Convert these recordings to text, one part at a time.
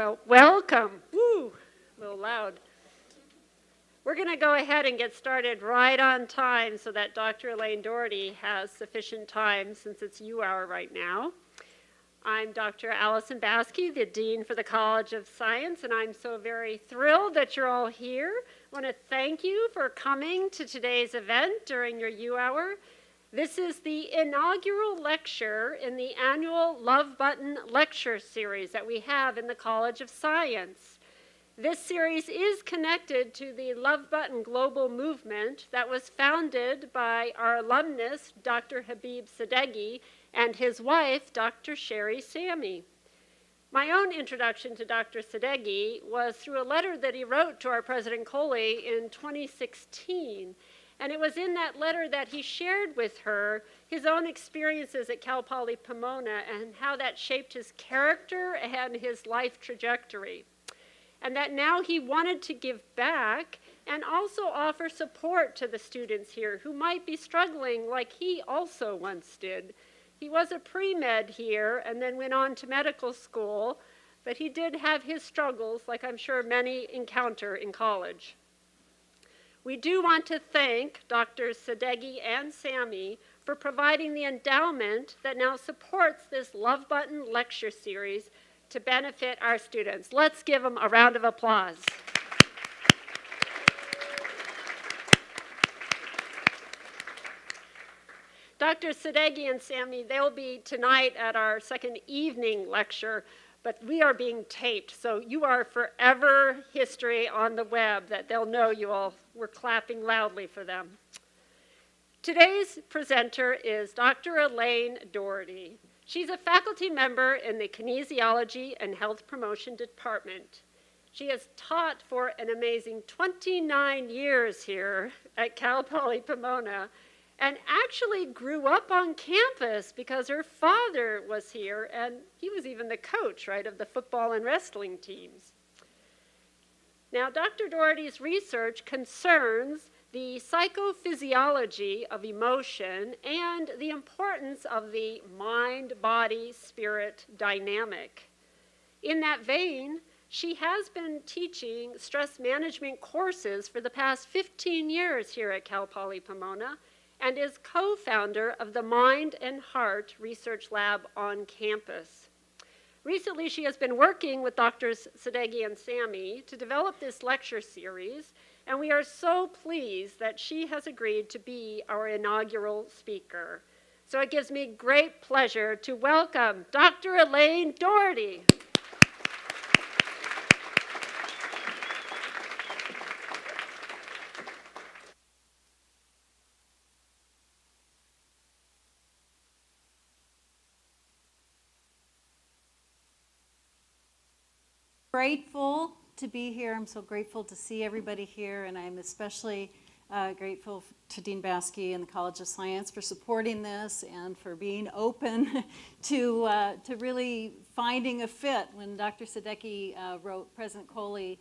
Well, welcome. Woo, a little loud. We're going to go ahead and get started right on time so that Dr. Alane Daugherty has sufficient time since it's U hour right now. I'm Dr. Allison Baskey, the Dean for the College of Science, and I'm so very thrilled that you're all here. I want to thank you for coming to today's event during your U hour. This is the inaugural lecture in the annual Love Button lecture series that we have in the College of Science. This series is connected to the Love Button global movement that was founded by our alumnus, Dr. Habib Sadeghi, and his wife, Dr. Sherry Sammy. My own introduction to Dr. Sadeghi was through a letter that he wrote to our President Coley in 2016. And it was in that letter that he shared with her his own experiences at Cal Poly Pomona and how that shaped his character and his life trajectory. And that now he wanted to give back and also offer support to the students here who might be struggling like he also once did. He was a pre-med here and then went on to medical school, but he did have his struggles like I'm sure many encounter in college. We do want to thank Drs. Sadeghi and Sammy for providing the endowment that now supports this Love Button lecture series to benefit our students. Let's give them a round of applause. Dr. Sadeghi and Sammy, they'll be tonight at our second evening lecture, but we are being taped, so you are forever history on the web that they'll know you all were clapping loudly for them. Today's presenter is Dr. Alane Daugherty. She's a faculty member in the Kinesiology and Health Promotion Department. She has taught for an amazing 29 years here at Cal Poly Pomona, and actually grew up on campus because her father was here, and he was even the coach, right, of the football and wrestling teams. Now, Dr. Daugherty's research concerns the psychophysiology of emotion and the importance of the mind-body-spirit dynamic. In that vein, she has been teaching stress management courses for the past 15 years here at Cal Poly Pomona, and is co-founder of the Mind and Heart Research Lab on campus. Recently, she has been working with Drs. Sadeghi and Sammy to develop this lecture series, and we are so pleased that she has agreed to be our inaugural speaker. So it gives me great pleasure to welcome Dr. Alane Daugherty. Grateful to be here. I'm so grateful to see everybody here, and I'm especially grateful to Dean Baskey and the College of Science for supporting this and for being open to really finding a fit. When Dr. Sadeghi wrote President Coley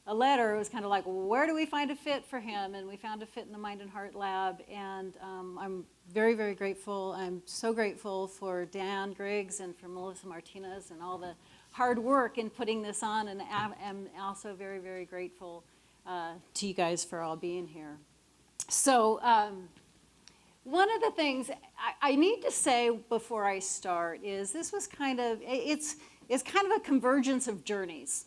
a letter, it was kind of like, where do we find a fit for him? And we found a fit in the Mind and Heart Lab, and I'm very, very grateful. I'm so grateful for Dan Griggs and for Melissa Martinez and all the hard work in putting this on, and I'm also very, very grateful to you guys for all being here. So one of the things I need to say before I start is this was kind of, it's kind of a convergence of journeys.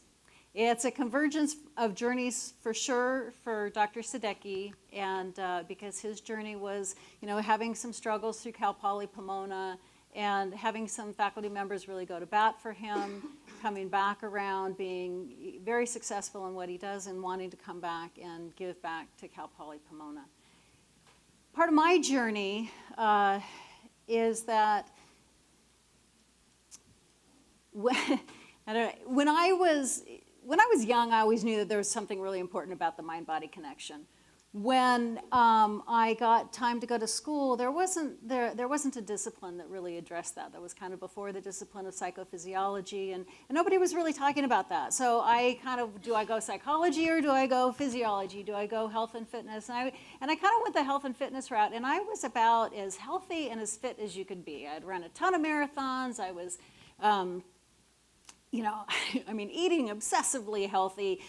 It's a convergence of journeys for sure for Dr. Sadeghi, and because his journey was, having some struggles through Cal Poly Pomona, and having some faculty members really go to bat for him, coming back around, being very successful in what he does, and wanting to come back and give back to Cal Poly Pomona. Part of my journey is that when I was young, I always knew that there was something really important about the mind-body connection. When I got time to go to school, there wasn't a discipline that really addressed that. That was kind of before the discipline of psychophysiology, and nobody was really talking about that. So I kind of, do I go psychology or do I go physiology? Do I go health and fitness? And I kind of went the health and fitness route, and I was about as healthy and as fit as you could be. I'd run a ton of marathons. I was I mean, eating obsessively healthy,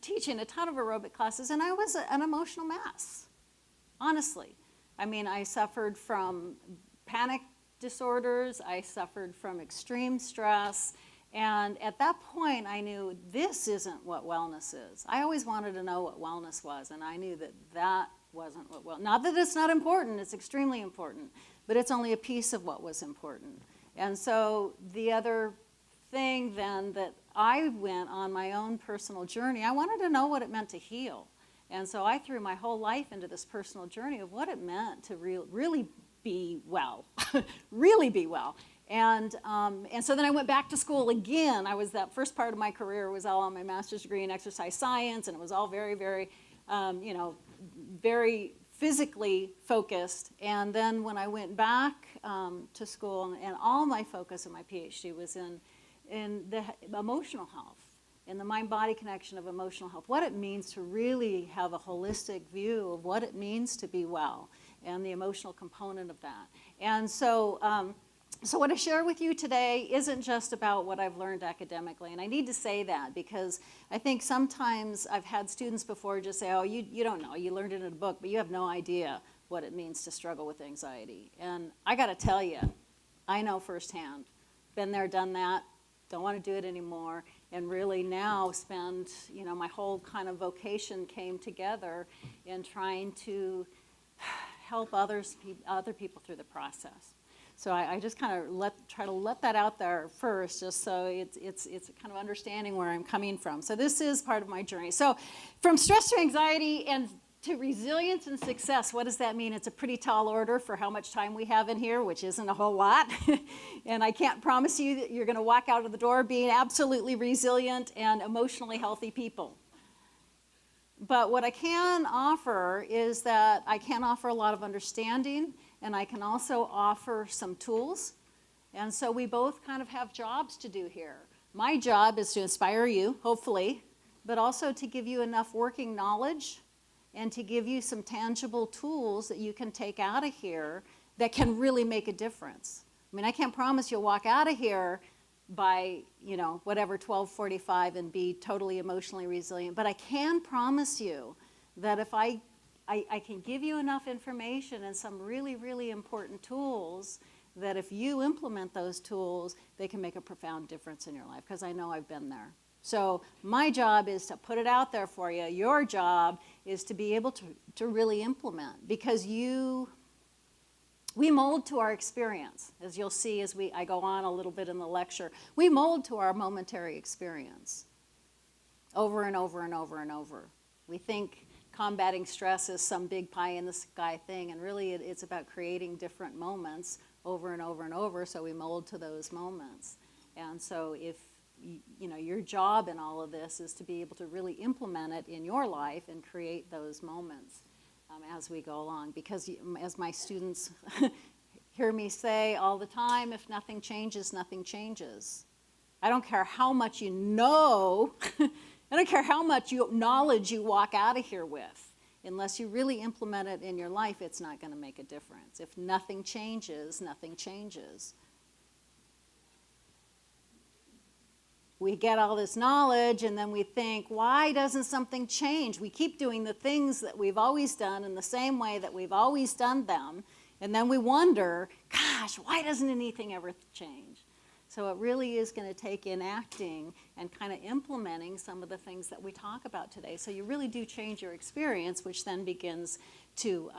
teaching a ton of aerobic classes, and I was an emotional mess, honestly. I mean, I suffered from panic disorders, I suffered from extreme stress, and at that point I knew this isn't what wellness is. I always wanted to know what wellness was, and I knew that that wasn't what not that it's not important, it's extremely important, but it's only a piece of what was important. And so the other thing then that I went on my own personal journey, I wanted to know what it meant to heal. And so I threw my whole life into this personal journey of what it meant to really be well, really be well. And so then I went back to school again. That first part of my career was all on my master's degree in exercise science, and it was all very, very, very physically focused. And then when I went back to school, and all my focus of my PhD was in the emotional health, in the mind-body connection of emotional health, what it means to really have a holistic view of what it means to be well, and the emotional component of that. And so, so what I share with you today isn't just about what I've learned academically, and I need to say that because I think sometimes I've had students before just say, oh, you don't know, you learned it in a book, but you have no idea what it means to struggle with anxiety. And I gotta tell you, I know firsthand, been there, done that, don't want to do it anymore, and really now spend, my whole kind of vocation came together in trying to help other people through the process. So I just kind of try to let that out there first, just so it's kind of understanding where I'm coming from. So this is part of my journey. So from stress to anxiety and to resilience and success, what does that mean? It's a pretty tall order for how much time we have in here, which isn't a whole lot. And I can't promise you that you're going to walk out of the door being absolutely resilient and emotionally healthy people. But what I can offer is that I can offer a lot of understanding, and I can also offer some tools. And so we both kind of have jobs to do here. My job is to inspire you, hopefully, but also to give you enough working knowledge and to give you some tangible tools that you can take out of here that can really make a difference. I mean, I can't promise you'll walk out of here by, whatever, 12:45 and be totally emotionally resilient, but I can promise you that if I can give you enough information and some really, really important tools that if you implement those tools, they can make a profound difference in your life, because I know I've been there. So my job is to put it out there for you. Your job is to be able to really implement, because we mold to our experience, as you'll see as I go on a little bit in the lecture. We mold to our momentary experience over and over and over and over. We think combating stress is some big pie in the sky thing, and really it's about creating different moments over and over and over, so we mold to those moments. And so if your job in all of this is to be able to really implement it in your life and create those moments as we go along. Because as my students hear me say all the time, if nothing changes, nothing changes. I don't care how much you know, I don't care how much knowledge you walk out of here with. Unless you really implement it in your life, it's not going to make a difference. If nothing changes, nothing changes. We get all this knowledge and then we think, why doesn't something change? We keep doing the things that we've always done in the same way that we've always done them. And then we wonder, gosh, why doesn't anything ever change? So it really is going to take enacting and kind of implementing some of the things that we talk about today. So you really do change your experience, which then begins to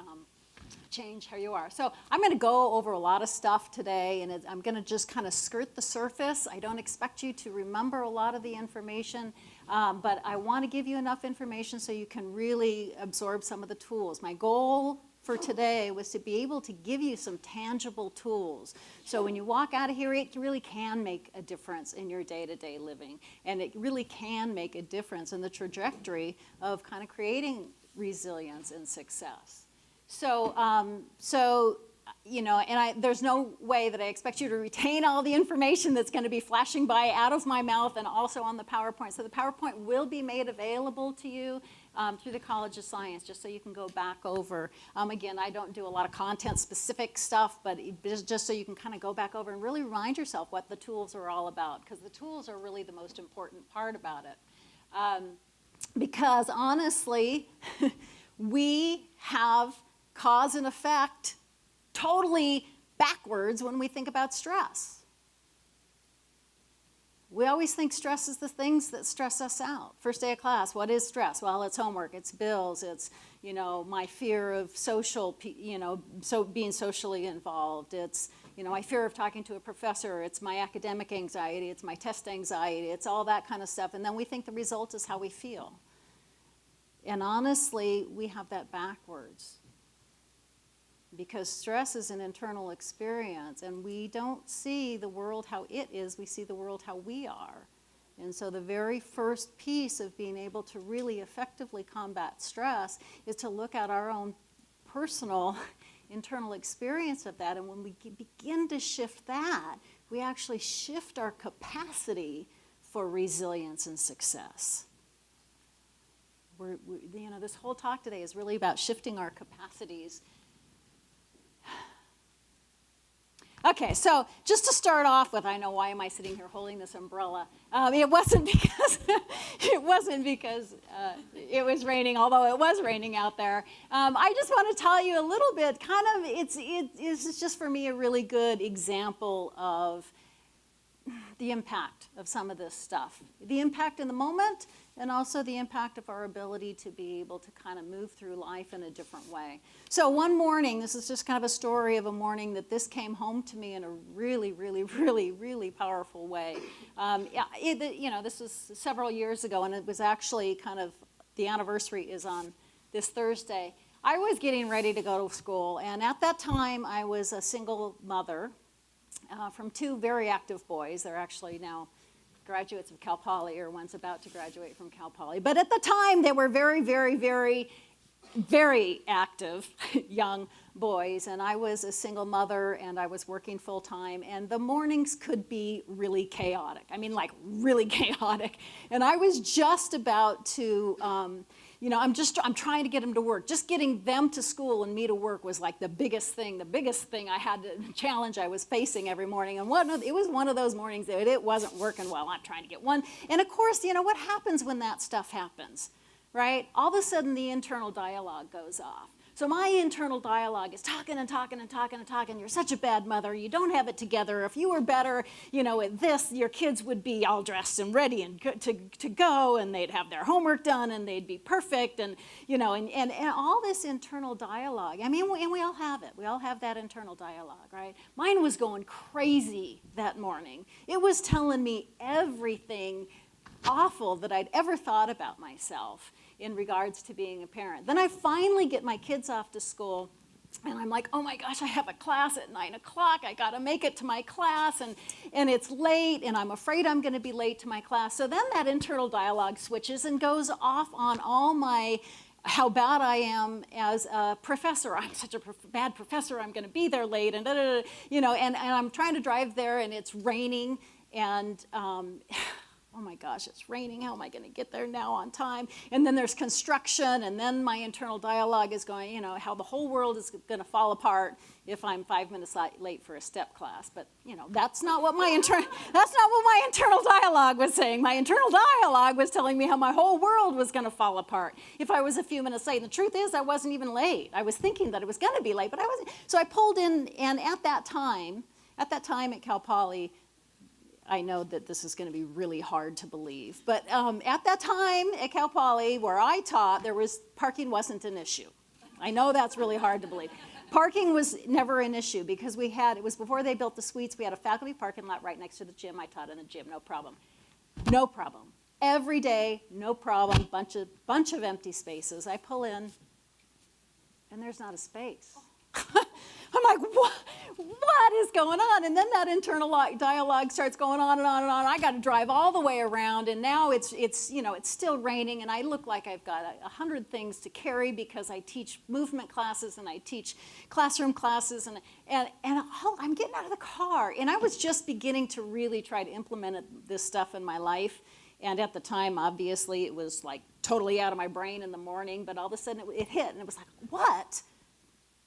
change how you are. So I'm going to go over a lot of stuff today, and I'm going to just kind of skirt the surface. I don't expect you to remember a lot of the information, but I want to give you enough information so you can really absorb some of the tools. My goal for today was to be able to give you some tangible tools. So when you walk out of here, it really can make a difference in your day-to-day living, and it really can make a difference in the trajectory of kind of creating resilience and success. So, there's no way that I expect you to retain all the information that's going to be flashing by out of my mouth and also on the PowerPoint. So the PowerPoint will be made available to you through the College of Science, just so you can go back over. Again, I don't do a lot of content-specific stuff, but just so you can kind of go back over and really remind yourself what the tools are all about, because the tools are really the most important part about it. Because honestly, we have cause and effect totally backwards when we think about stress. We always think stress is the things that stress us out. First day of class, what is stress? Well, it's homework, it's bills, it's, my fear of being socially involved. It's, my fear of talking to a professor. It's my academic anxiety. It's my test anxiety. It's all that kind of stuff. And then we think the result is how we feel. And honestly, we have that backwards. Because stress is an internal experience, and we don't see the world how it is, we see the world how we are. And so the very first piece of being able to really effectively combat stress is to look at our own personal internal experience of that. And when we begin to shift that, we actually shift our capacity for resilience and success. This whole talk today is really about shifting our capacities. Okay, so just to start off with, I know why am I sitting here holding this umbrella? It wasn't because it was raining, although it was raining out there. I just want to tell you a little bit. It's just for me a really good example of the impact of some of this stuff. The impact in the moment, and also the impact of our ability to be able to kind of move through life in a different way. So one morning, this is just kind of a story of a morning that this came home to me in a really, really, really, really powerful way. This was several years ago, and it was actually kind of, the anniversary is on this Thursday. I was getting ready to go to school, and at that time, I was a single mother from two very active boys. They're actually now graduates of Cal Poly, or one's about to graduate from Cal Poly. But at the time, they were very, very, very, very active young boys, and I was a single mother, and I was working full-time, and the mornings could be really chaotic. I mean, like, really chaotic. And I was just about to, I'm trying to get them to work. Just getting them to school and me to work was like the biggest thing I had to challenge I was facing every morning. And it was one of those mornings that it wasn't working well. I'm trying to get one. And of course, what happens when that stuff happens, right? All of a sudden, the internal dialogue goes off. So my internal dialogue is talking and talking and talking and talking. You're such a bad mother. You don't have it together. If you were better, at this, your kids would be all dressed and ready and to go, and they'd have their homework done, and they'd be perfect, and all this internal dialogue. I mean, and we all have it. We all have that internal dialogue, right? Mine was going crazy that morning. It was telling me everything awful that I'd ever thought about myself in regards to being a parent. Then I finally get my kids off to school, and I'm like, oh my gosh, I have a class at 9 o'clock. I got to make it to my class, and it's late, and I'm afraid I'm going to be late to my class. So then that internal dialogue switches and goes off on all my how bad I am as a professor. I'm such a bad professor. I'm going to be there late, and and I'm trying to drive there, and it's raining, and oh my gosh, it's raining. How am I going to get there now on time? And then there's construction, and then my internal dialogue is going, how the whole world is going to fall apart if I'm 5 minutes late for a step class. But that's not what my internal dialogue was saying. My internal dialogue was telling me how my whole world was going to fall apart if I was a few minutes late. And the truth is, I wasn't even late. I was thinking that it was going to be late, but I wasn't. So I pulled in, and at that time at Cal Poly, I know that this is going to be really hard to believe, but at that time at Cal Poly, where I taught, parking wasn't an issue. I know that's really hard to believe. Parking was never an issue because it was before they built the suites. We had a faculty parking lot right next to the gym. I taught in the gym, no problem. No problem. Every day, no problem, bunch of empty spaces. I pull in, and there's not a space. I'm like, what is going on? And then that internal dialogue starts going on and on and on. I got to drive all the way around, and now it's still raining, and I look like I've got 100 things to carry because I teach movement classes and I teach classroom classes, and I'm getting out of the car, and I was just beginning to really try to implement this stuff in my life. And at the time, obviously, it was like totally out of my brain in the morning, but all of a sudden it hit, and it was like, what?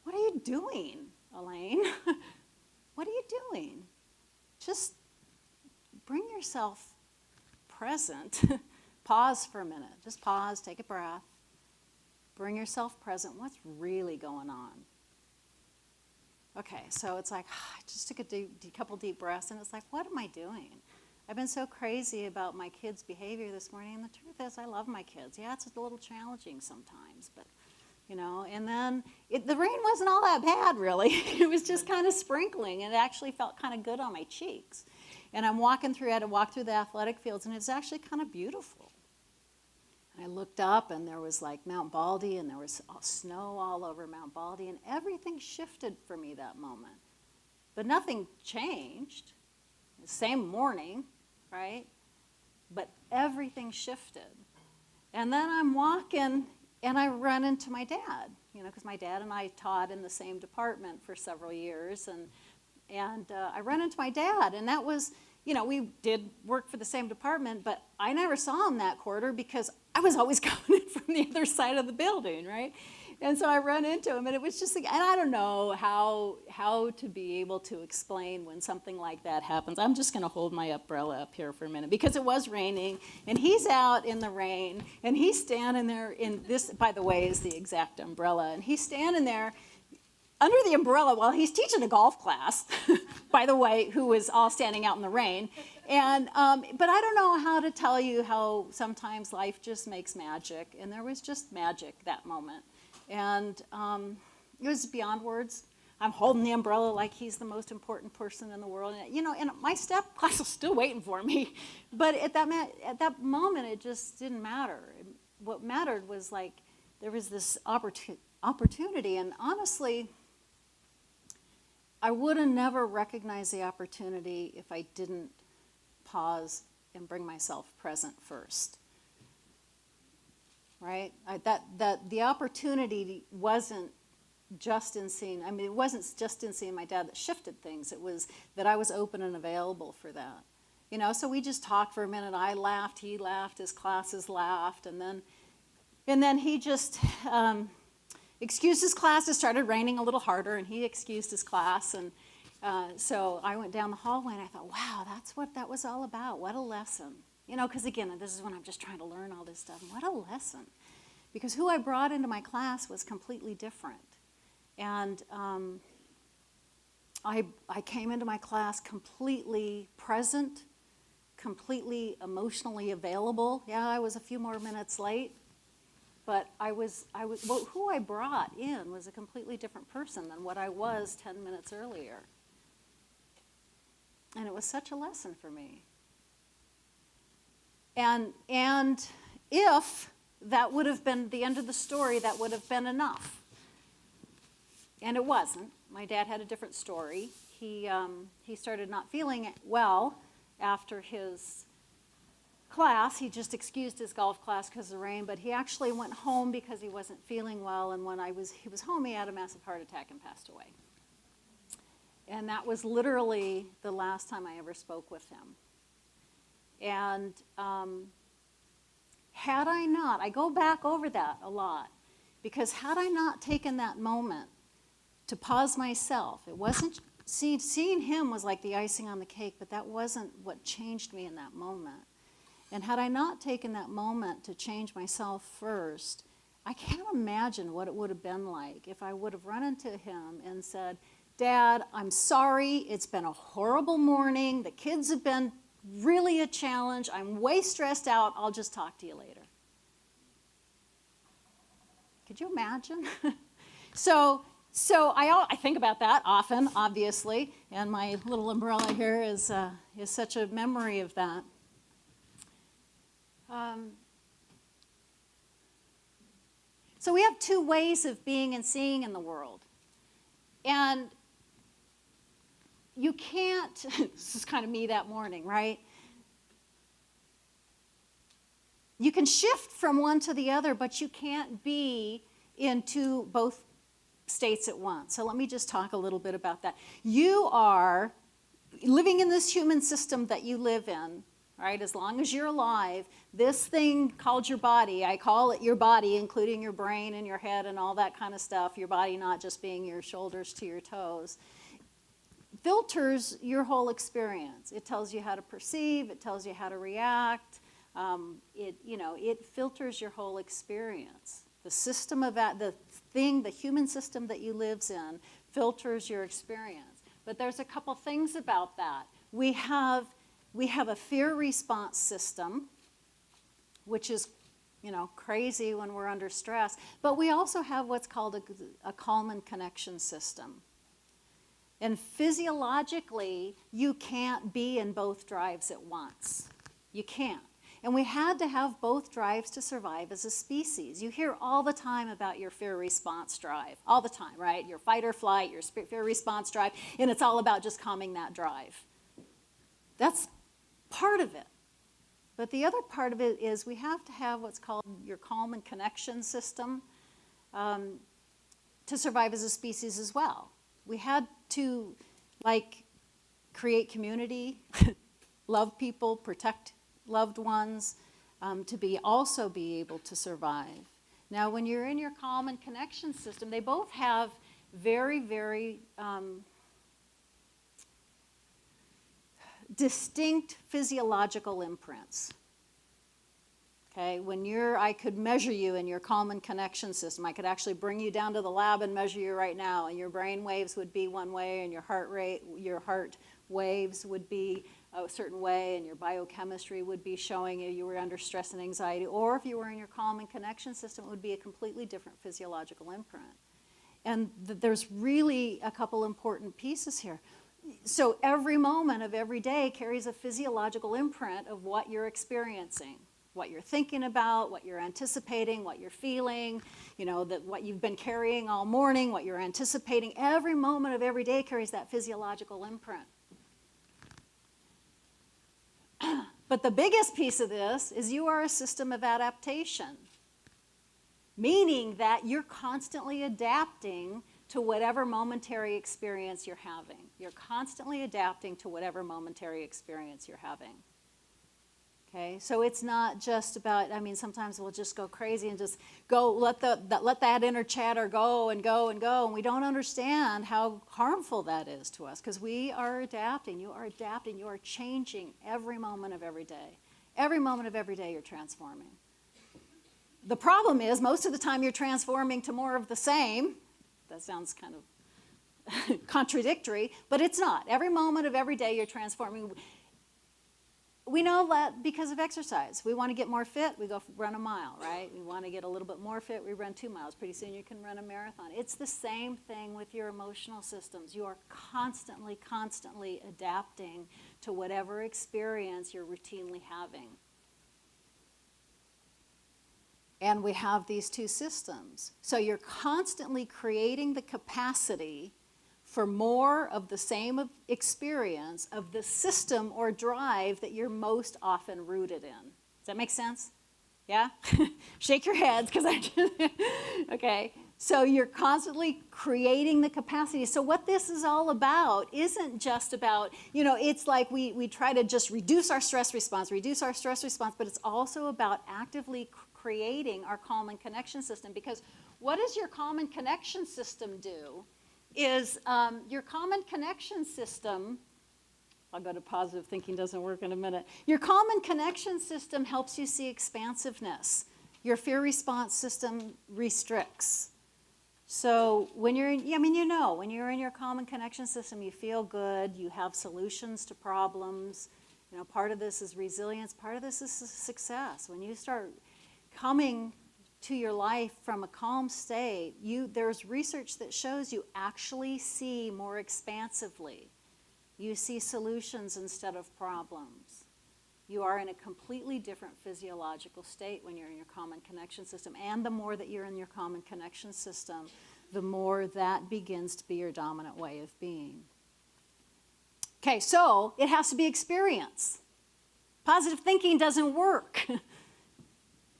What are you doing, Alane? What are you doing? Just bring yourself present. Pause for a minute. Just pause, take a breath. Bring yourself present. What's really going on? Okay, so it's like, I just took a couple deep breaths, and it's like, what am I doing? I've been so crazy about my kids' behavior this morning, and the truth is I love my kids. Yeah, it's a little challenging sometimes, but, you know, and then the rain wasn't all that bad, really. It was just kind of sprinkling, and it actually felt kind of good on my cheeks. And I'm walking through, I had to walk through the athletic fields, and it's actually kind of beautiful. And I looked up, and there was like Mount Baldy, and there was snow all over Mount Baldy, and everything shifted for me that moment. But nothing changed. The same morning, right? But everything shifted. And then I'm walking, and I run into my dad, you know, because my dad and I taught in the same department for several years, and I run into my dad, and that was, you know, we did work for the same department, but I never saw him that quarter because I was always coming in from the other side of the building, right? And so I run into him, and it was just like, and I don't know how to be able to explain when something like that happens. I'm just going to hold my umbrella up here for a minute because it was raining, and he's out in the rain, and he's standing there in this, by the way, is the exact umbrella, and he's standing there under the umbrella while he's teaching a golf class, by the way, who was all standing out in the rain. And but I don't know how to tell you how sometimes life just makes magic, and there was just magic that moment. And it was beyond words. I'm holding the umbrella like he's the most important person in the world. And, you know, and my step class was still waiting for me. But at that moment, it just didn't matter. What mattered was, like, there was this opportunity. And honestly, I would have never recognized the opportunity if I didn't pause and bring myself present first. Right? That the opportunity wasn't just in seeing, I mean, it wasn't just in seeing my dad that shifted things. It was that I was open and available for that. You know, so we just talked for a minute. I laughed, he laughed, his classes laughed, and then he just excused his class. It started raining a little harder, and he excused his class, and so I went down the hallway, and I thought, wow, that's what that was all about. What a lesson. You know, because again, this is when I'm just trying to learn all this stuff. What a lesson. Because who I brought into my class was completely different. And I came into my class completely present, completely emotionally available. Yeah, I was a few more minutes late, but well, who I brought in was a completely different person than what I was 10 minutes earlier. And it was such a lesson for me. And if that would have been the end of the story, that would have been enough. And it wasn't. My dad had a different story. He started not feeling well after his class. He just excused his golf class because of the rain, but he actually went home because he wasn't feeling well, and when he was home, he had a massive heart attack and passed away. And that was literally the last time I ever spoke with him. And had I not, I go back over that a lot, because had I not taken that moment to pause myself, it wasn't, seeing him was like the icing on the cake, but that wasn't what changed me in that moment. And had I not taken that moment to change myself first, I can't imagine what it would have been like if I would have run into him and said, Dad, I'm sorry, it's been a horrible morning, the kids have been really a challenge, I'm way stressed out, I'll just talk to you later. Could you imagine? So I think about that often, obviously, and my little umbrella here is such a memory of that. So we have two ways of being and seeing in the world. And you can't, this is kind of me that morning, right? You can shift from one to the other, but you can't be into both states at once. So let me just talk a little bit about that. You are living in this human system that you live in. right? As long as you're alive, this thing called your body, I call it your body, including your brain and your head and all that kind of stuff, your body not just being your shoulders to your toes, filters your whole experience. It tells you how to perceive, it tells you how to react, it filters your whole experience. The system of that, the human system that you lives in filters your experience. But there's a couple things about that. We have a fear response system, which is, crazy when we're under stress. But we also have what's called a calm and connection system. And physiologically, you can't be in both drives at once. You can't. And we had to have both drives to survive as a species. You hear all the time about your fear response drive, all the time, right? Your fight or flight, your fear response drive, and it's all about just calming that drive. That's part of it. But the other part of it is we have to have what's called your calm and connection system to survive as a species as well. We had to, create community, love people, protect loved ones, to also be able to survive. Now, when you're in your calm and connection system, they both have very, very distinct physiological imprints. Okay, I could measure you in your calm and connection system. I could actually bring you down to the lab and measure you right now, and your brain waves would be one way, and your heart waves would be a certain way, and your biochemistry would be showing you were under stress and anxiety. Or if you were in your calm and connection system, it would be a completely different physiological imprint. And there's really a couple important pieces here. So every moment of every day carries a physiological imprint of what you're experiencing, what you're thinking about, what you're anticipating, what you're feeling, what you've been carrying all morning, what you're anticipating. Every moment of every day carries that physiological imprint. But the biggest piece of this is you are a system of adaptation, meaning that you're constantly adapting to whatever momentary experience you're having. You're constantly adapting to whatever momentary experience you're having. Okay, so it's not just about, sometimes we'll just go crazy and just go, let that inner chatter go and go and go, and we don't understand how harmful that is to us, because we are adapting, you are changing every moment of every day. Every moment of every day you're transforming. The problem is, most of the time you're transforming to more of the same. That sounds kind of contradictory, but it's not. Every moment of every day you're transforming. We know that because of exercise. We want to get more fit, we go run a mile, right? We want to get a little bit more fit, we run 2 miles. Pretty soon you can run a marathon. It's the same thing with your emotional systems. You are constantly, constantly adapting to whatever experience you're routinely having. And we have these two systems. So you're constantly creating the capacity for more of the same experience of the system or drive that you're most often rooted in. Does that make sense? Yeah? Shake your heads, because okay. So you're constantly creating the capacity. So what this is all about isn't just about, it's like we try to just reduce our stress response, but it's also about actively creating our calm and connection system. Because what does your calm and connection system do? Is your calm and connection system, I'll go to positive thinking, doesn't work in a minute. Your calm and connection system helps you see expansiveness. Your fear response system restricts. So when you're when you're in your calm and connection system, you feel good, you have solutions to problems. Part of this is resilience, part of this is success. When you start coming to your life from a calm state, there's research that shows you actually see more expansively. You see solutions instead of problems. You are in a completely different physiological state when you're in your calm and connection system. And the more that you're in your calm and connection system, the more that begins to be your dominant way of being. Okay, so it has to be experience. Positive thinking doesn't work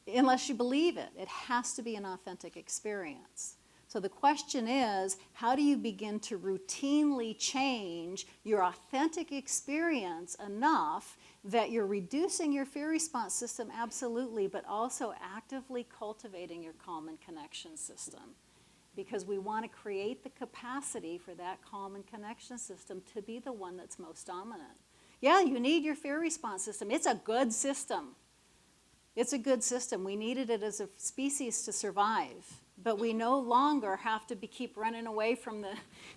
unless you believe it. It has to be an authentic experience. So the question is, how do you begin to routinely change your authentic experience enough that you're reducing your fear response system, absolutely, but also actively cultivating your calm and connection system? Because we want to create the capacity for that calm and connection system to be the one that's most dominant. Yeah, you need your fear response system. It's a good system. It's a good system. We needed it as a species to survive. But we no longer have to keep running away from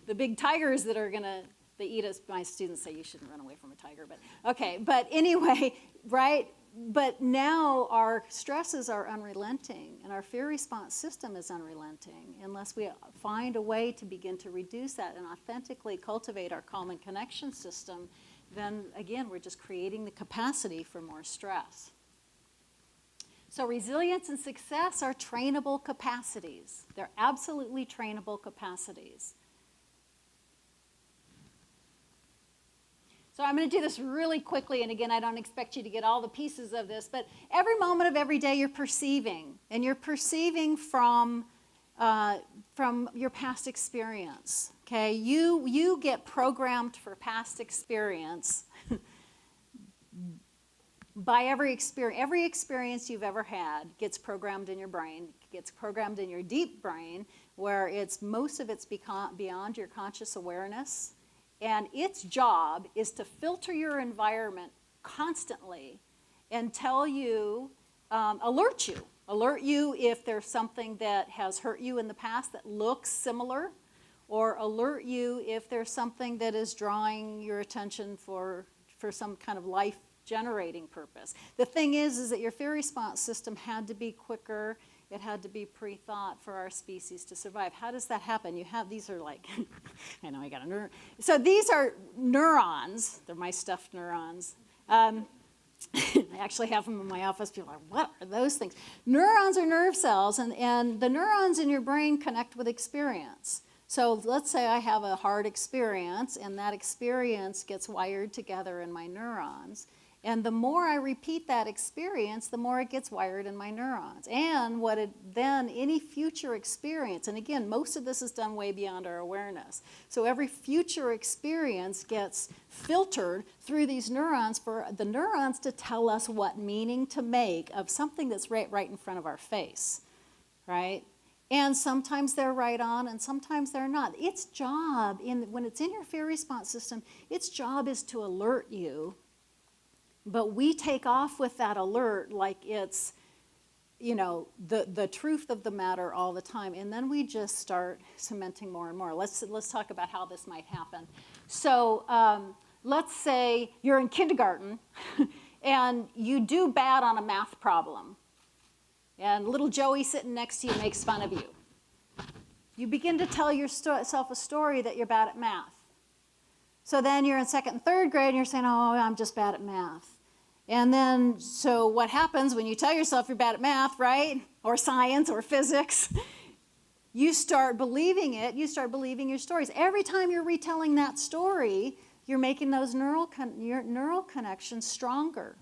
the big tigers that are going to eat us. My students say you shouldn't run away from a tiger. But okay, but anyway, right? But now our stresses are unrelenting, and our fear response system is unrelenting. Unless we find a way to begin to reduce that and authentically cultivate our calm and connection system, then again, we're just creating the capacity for more stress. So resilience and success are trainable capacities. They're absolutely trainable capacities. So I'm going to do this really quickly, and again, I don't expect you to get all the pieces of this, but every moment of every day you're perceiving, and you're perceiving from your past experience, okay? You get programmed for past experience by every experience. Every experience you've ever had gets programmed in your brain, gets programmed in your deep brain, where most of it's beyond your conscious awareness. And its job is to filter your environment constantly and tell you, alert you if there's something that has hurt you in the past that looks similar, or alert you if there's something that is drawing your attention for some kind of life-generating purpose. The thing is that your fear response system had to be quicker. It had to be pre-thought for our species to survive. How does that happen? These are like, I know I got a neuron. So these are neurons. They're my stuffed neurons. I actually have them in my office. People are like, what are those things? Neurons are nerve cells, and the neurons in your brain connect with experience. So let's say I have a hard experience, and that experience gets wired together in my neurons. And the more I repeat that experience, the more it gets wired in my neurons. And then any future experience, and again, most of this is done way beyond our awareness. So every future experience gets filtered through these neurons for the neurons to tell us what meaning to make of something that's right in front of our face, right? And sometimes they're right on, and sometimes they're not. Its job, when it's in your fear response system, its job is to alert you. But we take off with that alert like it's, the truth of the matter all the time. And then we just start cementing more and more. Let's talk about how this might happen. So let's say you're in kindergarten and you do bad on a math problem. And little Joey sitting next to you makes fun of you. You begin to tell yourself a story that you're bad at math. So then you're in second and third grade and you're saying, oh, I'm just bad at math. And then, so what happens when you tell yourself you're bad at math, right? Or science or physics? You start believing it. You start believing your stories. Every time you're retelling that story, you're making those neural connections stronger.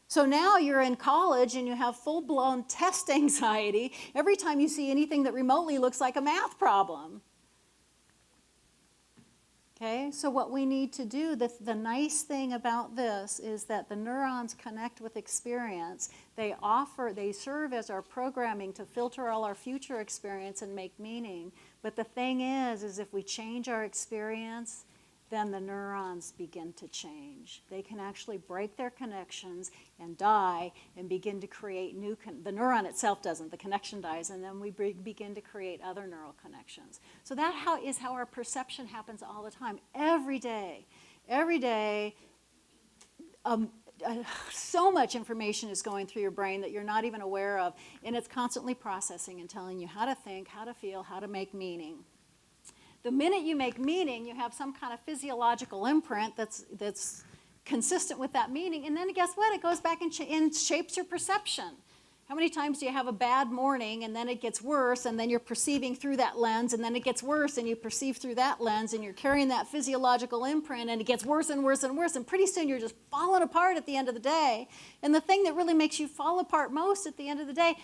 So now you're in college and you have full-blown test anxiety every time you see anything that remotely looks like a math problem. Okay, so what we need to do, the nice thing about this is that the neurons connect with experience. They serve as our programming to filter all our future experience and make meaning. But the thing is if we change our experience, then the neurons begin to change. They can actually break their connections and die and begin to create new, the neuron itself doesn't, the connection dies, and then we begin to create other neural connections. So that is how our perception happens all the time, every day. Every day, so much information is going through your brain that you're not even aware of, and it's constantly processing and telling you how to think, how to feel, how to make meaning. The minute you make meaning, you have some kind of physiological imprint that's consistent with that meaning, and then guess what? It goes back and shapes your perception. How many times do you have a bad morning, and then it gets worse, and then you're perceiving through that lens, and then it gets worse, and you perceive through that lens, and you're carrying that physiological imprint, and it gets worse and worse and worse, and pretty soon you're just falling apart at the end of the day. And the thing that really makes you fall apart most at the end of the day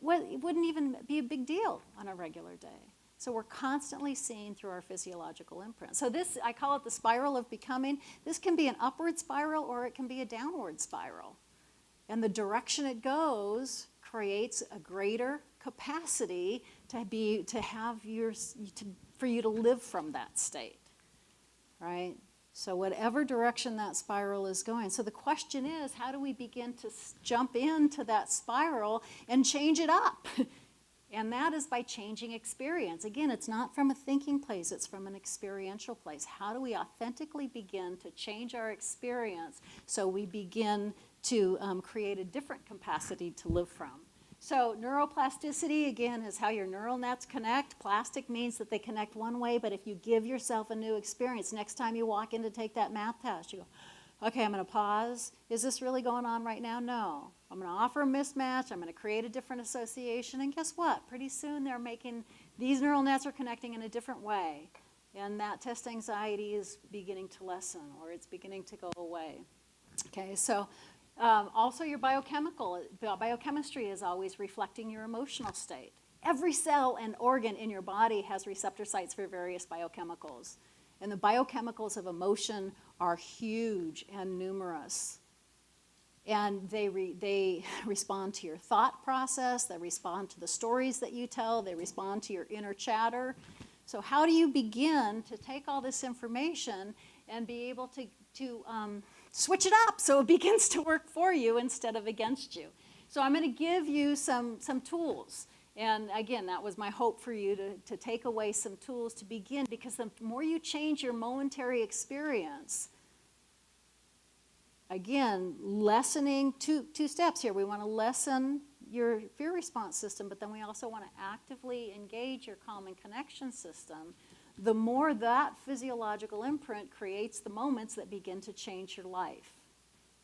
wouldn't even be a big deal on a regular day. So we're constantly seeing through our physiological imprint. So this, I call it the spiral of becoming. This can be an upward spiral or it can be a downward spiral. And the direction it goes creates a greater capacity for you to live from that state, right? So whatever direction that spiral is going. So the question is, how do we begin to jump into that spiral and change it up? And that is by changing experience. Again, it's not from a thinking place, it's from an experiential place. How do we authentically begin to change our experience so we begin to create a different capacity to live from? So neuroplasticity, again, is how your neural nets connect. Plastic means that they connect one way, but if you give yourself a new experience, next time you walk in to take that math test, you go, okay, I'm going to pause. Is this really going on right now? No. I'm going to offer a mismatch. I'm going to create a different association. And guess what? Pretty soon these neural nets are connecting in a different way. And that test anxiety is beginning to lessen, or it's beginning to go away. Okay, so also your biochemistry is always reflecting your emotional state. Every cell and organ in your body has receptor sites for various biochemicals. And the biochemicals of emotion are huge and numerous. And they respond to your thought process, they respond to the stories that you tell, they respond to your inner chatter. So how do you begin to take all this information and be able to switch it up so it begins to work for you instead of against you? So I'm going to give you some tools. And again, that was my hope for you to take away some tools to begin, because the more you change your momentary experience, again, lessening two steps here. We want to lessen your fear response system, but then we also want to actively engage your calm and connection system. The more that physiological imprint creates the moments that begin to change your life.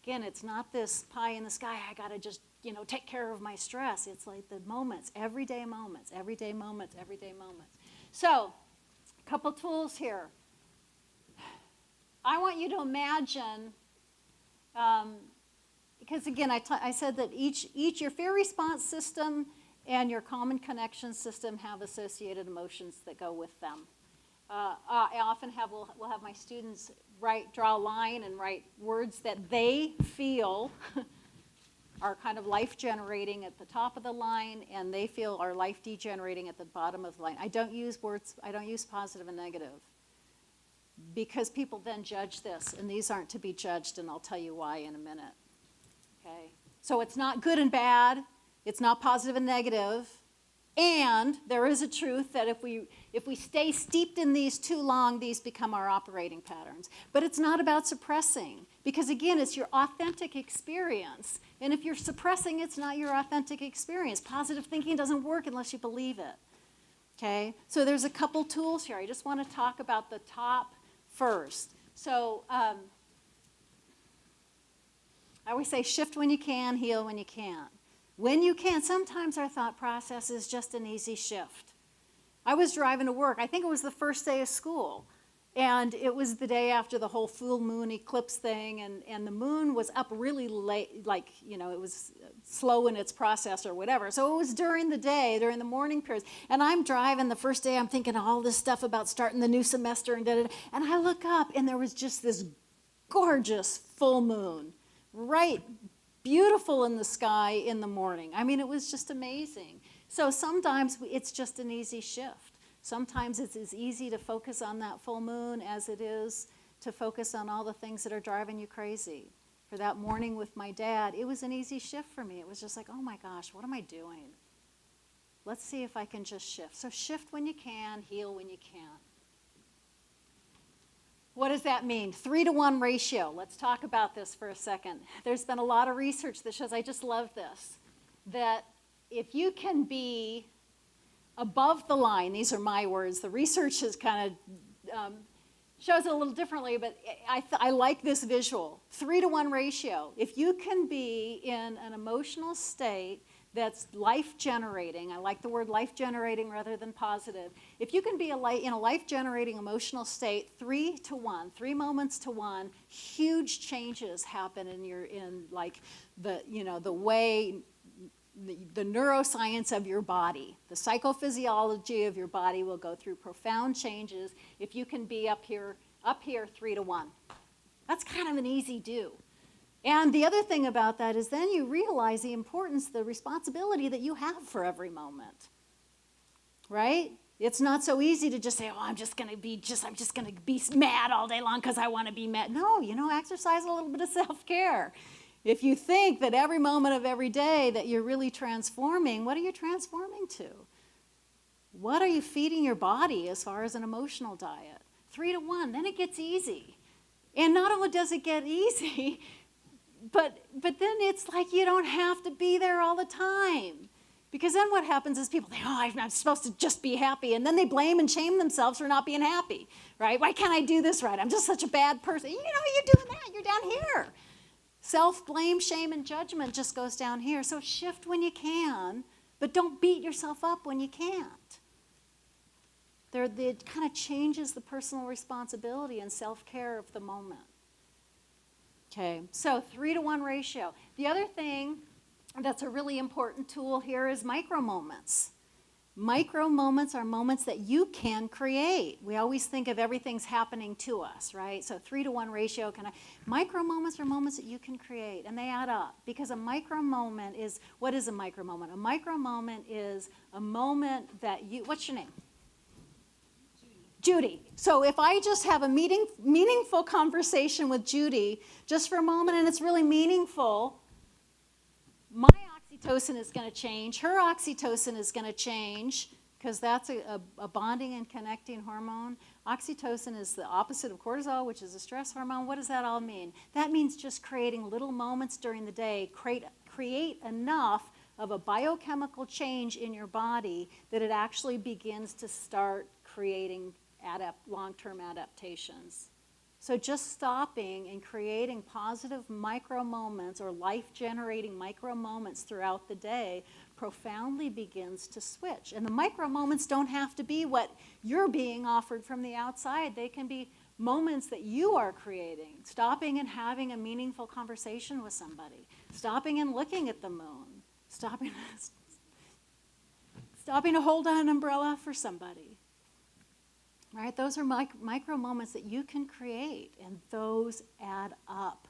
Again, it's not this pie in the sky, I got to just, take care of my stress. It's like the moments, everyday moments, everyday moments, everyday moments. So, a couple tools here. I want you to imagine, because again, I said that each your fear response system and your calm and connection system have associated emotions that go with them. I often will have my students draw a line and write words that they feel are kind of life-generating at the top of the line, and they feel are life-degenerating at the bottom of the line. I don't use positive and negative, because people then judge this, and these aren't to be judged, and I'll tell you why in a minute. Okay? So it's not good and bad. It's not positive and negative. And there is a truth that if we stay steeped in these too long, these become our operating patterns. But it's not about suppressing, because again, it's your authentic experience. And if you're suppressing, it's not your authentic experience. Positive thinking doesn't work unless you believe it. Okay? So there's a couple tools here. I just want to talk about the top first. So I always say shift when you can, heal when you can't. When you can, sometimes our thought process is just an easy shift. I was driving to work. I think it was the first day of school. And it was the day after the whole full moon eclipse thing. And the moon was up really late, it was slow in its process or whatever. So it was during the day, during the morning periods. And I'm driving the first day. I'm thinking all this stuff about starting the new semester and da-da-da. And I look up, and there was just this gorgeous full moon, right, beautiful in the sky in the morning. I mean, it was just amazing. So sometimes it's just an easy shift. Sometimes it's as easy to focus on that full moon as it is to focus on all the things that are driving you crazy. For that morning with my dad, it was an easy shift for me. It was just like, oh my gosh, what am I doing? Let's see if I can just shift. So shift when you can, heal when you can't. What does that mean? 3-to-1 ratio. Let's talk about this for a second. There's been a lot of research that shows, I just love this, that if you can be above the line, these are my words, the research is kind of shows it a little differently, but I like this visual. 3-to-1 ratio. If you can be in an emotional state that's life-generating, I like the word life-generating rather than positive. If you can be in a life-generating emotional state, 3-to-1, 3 moments to 1, huge changes happen in the way the neuroscience of your body, the psychophysiology of your body will go through profound changes if you can be up here 3 to 1. That's kind of an easy do. And the other thing about that is then you realize the importance, the responsibility that you have for every moment, right? It's not so easy to just say, oh, I'm just going to be mad all day long because I want to be mad. No, exercise a little bit of self-care. If you think that every moment of every day that you're really transforming, what are you transforming to? What are you feeding your body as far as an emotional diet? 3 to 1, then it gets easy. And not only does it get easy, but then it's like you don't have to be there all the time. Because then what happens is people think, oh, I'm supposed to just be happy. And then they blame and shame themselves for not being happy, right? Why can't I do this right? I'm just such a bad person. You're doing that. You're down here. Self-blame, shame, and judgment just goes down here. So shift when you can, but don't beat yourself up when you can't. It kind of changes the personal responsibility and self-care of the moment. Okay, so 3 to 1 ratio. The other thing that's a really important tool here is micro moments. Micro moments are moments that you can create. We always think of everything's happening to us, right? So 3 to 1 ratio. Micro moments are moments that you can create, and they add up. Because a micro moment is, what is a micro moment? A micro moment is a moment that you, what's your name? Judy. So if I just have a meaningful conversation with Judy, just for a moment, and it's really meaningful, my oxytocin is going to change. Her oxytocin is going to change because that's a bonding and connecting hormone. Oxytocin is the opposite of cortisol, which is a stress hormone. What does that all mean? That means just creating little moments during the day, create enough of a biochemical change in your body that it actually begins to start creating long-term adaptations. So just stopping and creating positive micro moments or life-generating micro moments throughout the day profoundly begins to switch. And the micro moments don't have to be what you're being offered from the outside. They can be moments that you are creating. Stopping and having a meaningful conversation with somebody. Stopping and looking at the moon. Stopping to hold an umbrella for somebody. Right? Those are micro moments that you can create, and those add up,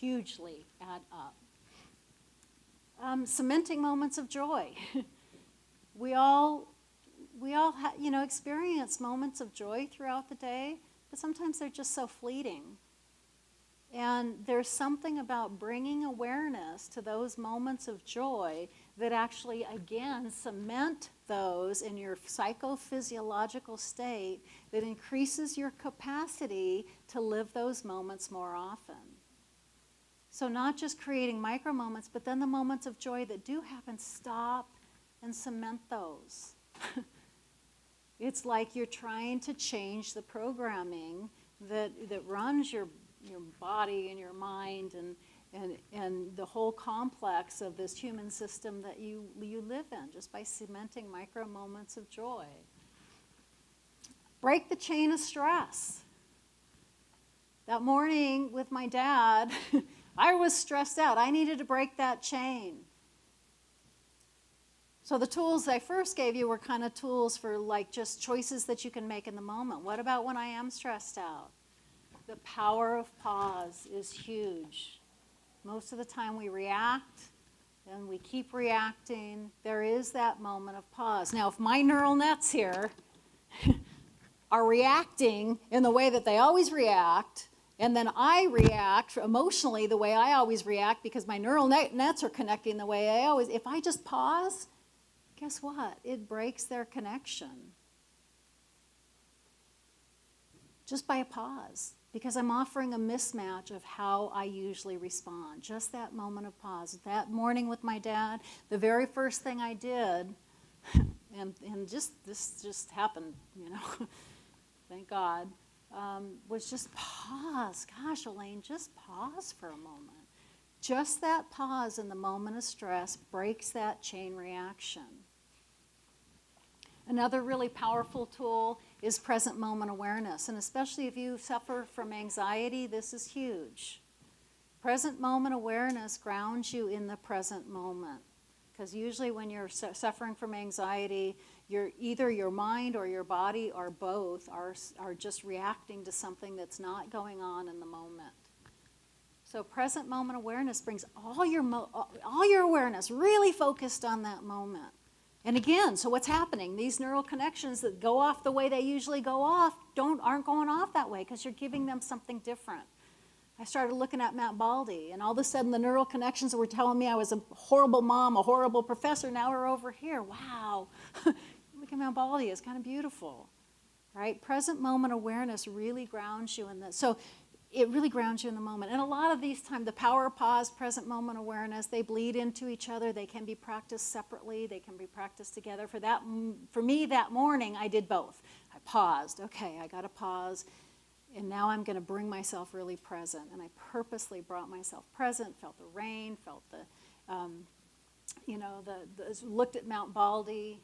hugely add up. Cementing moments of joy. we all experience moments of joy throughout the day, but sometimes they're just so fleeting. And there's something about bringing awareness to those moments of joy that actually, again, cement those in your psychophysiological state that increases your capacity to live those moments more often. So not just creating micro moments, but then the moments of joy that do happen, stop and cement those. It's like you're trying to change the programming that runs your body and your mind and the whole complex of this human system that you live in, just by cementing micro moments of joy. Break the chain of stress. That morning with my dad, I was stressed out. I needed to break that chain. So the tools I first gave you were kind of tools for like just choices that you can make in the moment. What about when I am stressed out? The power of pause is huge. Most of the time we react and we keep reacting. There is that moment of pause. Now, if my neural nets here are reacting in the way that they always react, and then I react emotionally the way I always react because my neural nets are connecting the way I always, if I just pause, guess what? It breaks their connection. Just by a pause. Because I'm offering a mismatch of how I usually respond. Just that moment of pause. That morning with my dad, the very first thing I did, and this just happened, thank God, was just pause. Gosh, Alane, just pause for a moment. Just that pause in the moment of stress breaks that chain reaction. Another really powerful tool is present moment awareness, and especially if you suffer from anxiety, this is huge. Present moment awareness grounds you in the present moment. Because usually when you're suffering from anxiety, either your mind or your body or both are just reacting to something that's not going on in the moment. So present moment awareness brings all your awareness really focused on that moment. And again, so what's happening? These neural connections that go off the way they usually go off aren't going off that way because you're giving them something different. I started looking at MindBody, and all of a sudden the neural connections that were telling me I was a horrible mom, a horrible professor, now are over here. Wow. Look at MindBody. It's kind of beautiful, right? Present moment awareness really grounds you in this. So it really grounds you in the moment. And a lot of these times, the power of pause, present moment awareness, they bleed into each other. They can be practiced separately. They can be practiced together. For me, that morning, I did both. I paused. Okay, I got to pause. And now I'm going to bring myself really present. And I purposely brought myself present, felt the rain, felt looked at Mount Baldy.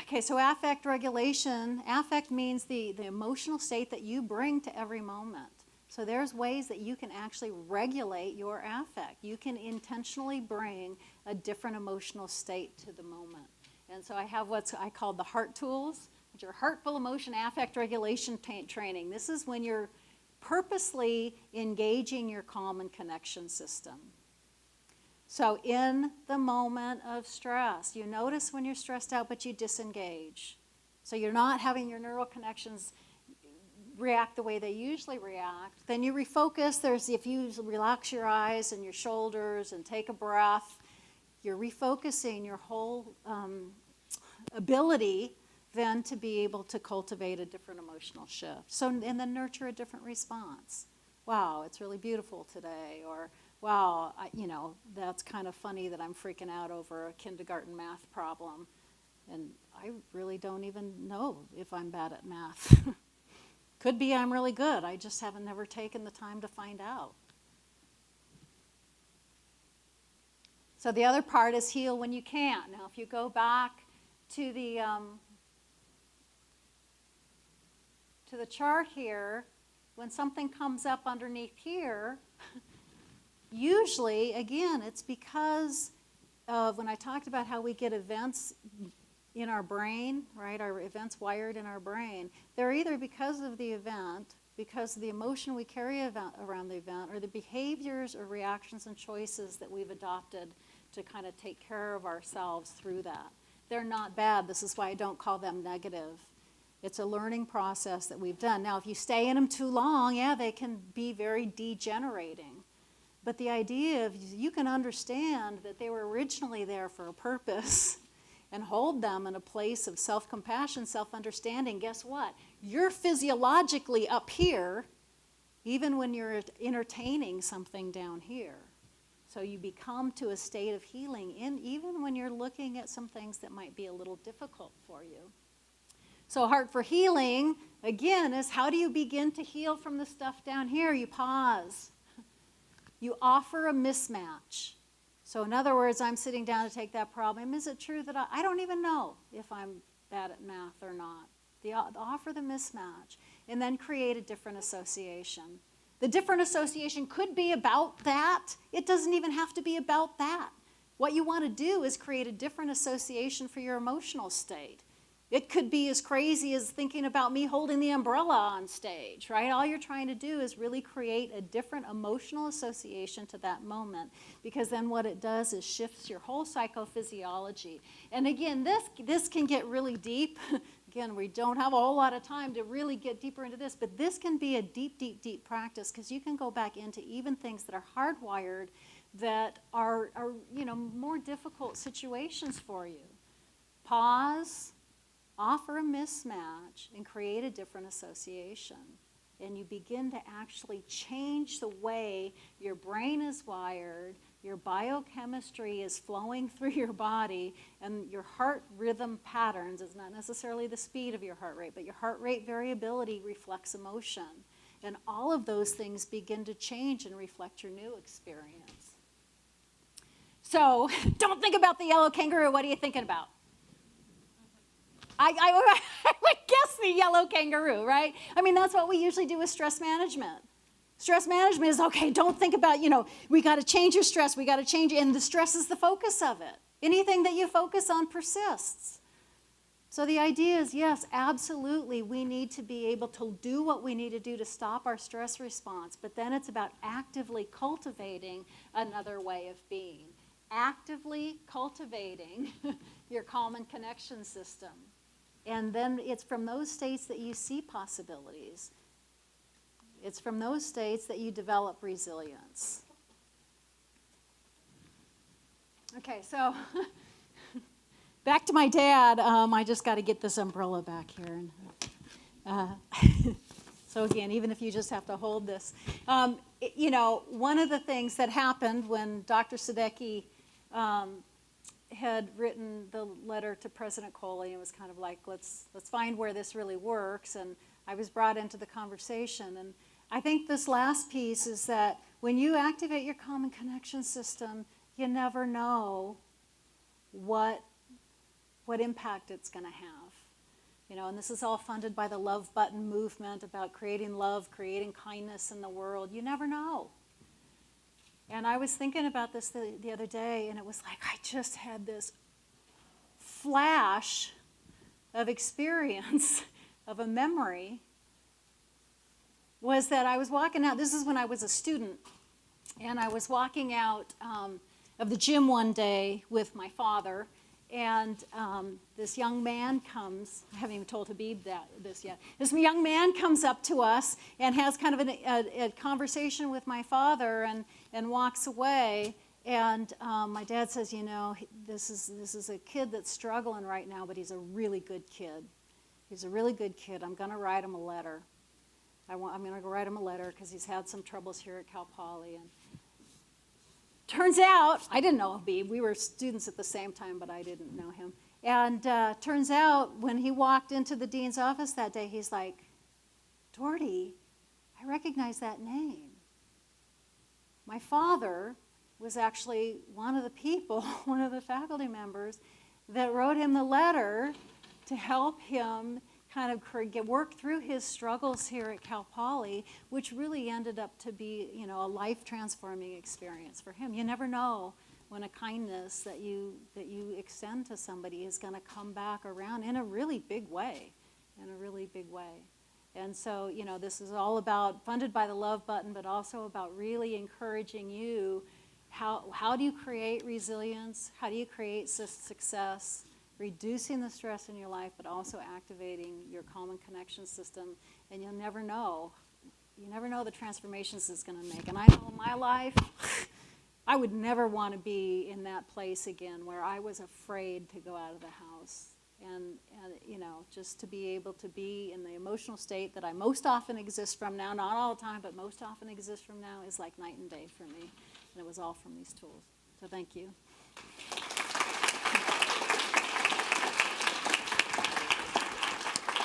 Okay, so affect regulation. Affect means the emotional state that you bring to every moment. So there's ways that you can actually regulate your affect. You can intentionally bring a different emotional state to the moment. And so I have what I call the heart tools, which are heartful emotion affect regulation training. This is when you're purposely engaging your calm and connection system. So in the moment of stress, you notice when you're stressed out, but you disengage. So you're not having your neural connections react the way they usually react. Then you refocus. If you relax your eyes and your shoulders and take a breath, you're refocusing your whole ability then to be able to cultivate a different emotional shift. So, and then nurture a different response. Wow, it's really beautiful today. Or, wow, that's kind of funny that I'm freaking out over a kindergarten math problem. And I really don't even know if I'm bad at math. Could be I'm really good. I just haven't never taken the time to find out. So the other part is heal when you can. Now, if you go back to the chart here, when something comes up underneath here, usually, again, it's because of when I talked about how we get events in our brain, right? Our events wired in our brain. They're either because of the event, because of the emotion we carry around the event, or the behaviors or reactions and choices that we've adopted to kind of take care of ourselves through that. They're not bad. This is why I don't call them negative. It's a learning process that we've done. Now, if you stay in them too long, yeah, they can be very degenerating. But the idea of you can understand that they were originally there for a purpose and hold them in a place of self-compassion, self-understanding. Guess what? You're physiologically up here even when you're entertaining something down here. So you become to a state of healing even when you're looking at some things that might be a little difficult for you. So Heart for Healing, again, is how do you begin to heal from the stuff down here? You pause. You offer a mismatch. So in other words, I'm sitting down to take that problem. Is it true that I don't even know if I'm bad at math or not? Offer the mismatch and then create a different association. The different association could be about that. It doesn't even have to be about that. What you want to do is create a different association for your emotional state. It could be as crazy as thinking about me holding the umbrella on stage, right? All you're trying to do is really create a different emotional association to that moment, because then what it does is shifts your whole psychophysiology. And again, this can get really deep. Again, we don't have a whole lot of time to really get deeper into this, but this can be a deep, deep, deep practice, because you can go back into even things that are hardwired that are more difficult situations for you. Pause. Offer a mismatch and create a different association. And you begin to actually change the way your brain is wired, your biochemistry is flowing through your body, and your heart rhythm patterns is not necessarily the speed of your heart rate, but your heart rate variability reflects emotion. And all of those things begin to change and reflect your new experience. So don't think about the yellow kangaroo. What are you thinking about? I would guess the yellow kangaroo, right? I mean, that's what we usually do with stress management. Stress management is, okay, don't think about, we got to change your stress, we got to change it, and the stress is the focus of it. Anything that you focus on persists. So the idea is, yes, absolutely, we need to be able to do what we need to do to stop our stress response, but then it's about actively cultivating another way of being. Actively cultivating your calm and connection system. And then it's from those states that you see possibilities. It's from those states that you develop resilience. Okay, so back to my dad. I just got to get this umbrella back here. So again, even if you just have to hold this. One of the things that happened when Dr. Sadecki had written the letter to President Coley, it was kind of like, let's find where this really works, and I was brought into the conversation. And I think this last piece is that when you activate your common connection system, you never know what impact it's going to have. And this is all funded by the Love Button movement about creating love, creating kindness in the world. You never know. And I was thinking about this the other day, and it was like I just had this flash of experience, of a memory, was that I was walking out. This is when I was a student, and I was walking out of the gym one day with my father, and this young man comes. I haven't even told Habib this yet. This young man comes up to us and has kind of a conversation with my father, and walks away. And my dad says, this is a kid that's struggling right now, but he's a really good kid. He's a really good kid. I'm going to write him a letter. I'm going to go write him a letter because he's had some troubles here at Cal Poly. And turns out, I didn't know Habib. We were students at the same time, but I didn't know him. And turns out, when he walked into the dean's office that day, he's like, Daugherty, I recognize that name. My father was actually one of the people, one of the faculty members, that wrote him the letter to help him kind of work through his struggles here at Cal Poly, which really ended up to be, a life-transforming experience for him. You never know when a kindness that you extend to somebody is going to come back around in a really big way, And so, this is all about, funded by the Love Button, but also about really encouraging you. How do you create resilience? How do you create success? Reducing the stress in your life, but also activating your common connection system. And you'll never know. You never know the transformations it's going to make. And I know in my life, I would never want to be in that place again where I was afraid to go out of the house. And just to be able to be in the emotional state that I most often exist from now, not all the time, but most often exist from now, is like night and day for me. And it was all from these tools. So thank you.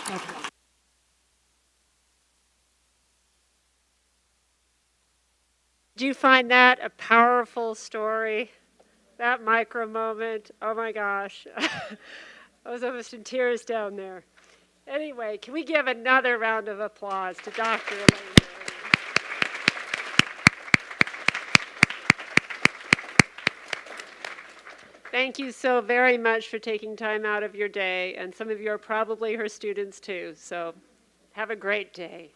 Okay. Did you find that a powerful story? That micro moment, oh my gosh. I was almost in tears down there. Anyway, can we give another round of applause to Dr. Alane Daugherty? Thank you so very much for taking time out of your day, and some of you are probably her students too, so have a great day.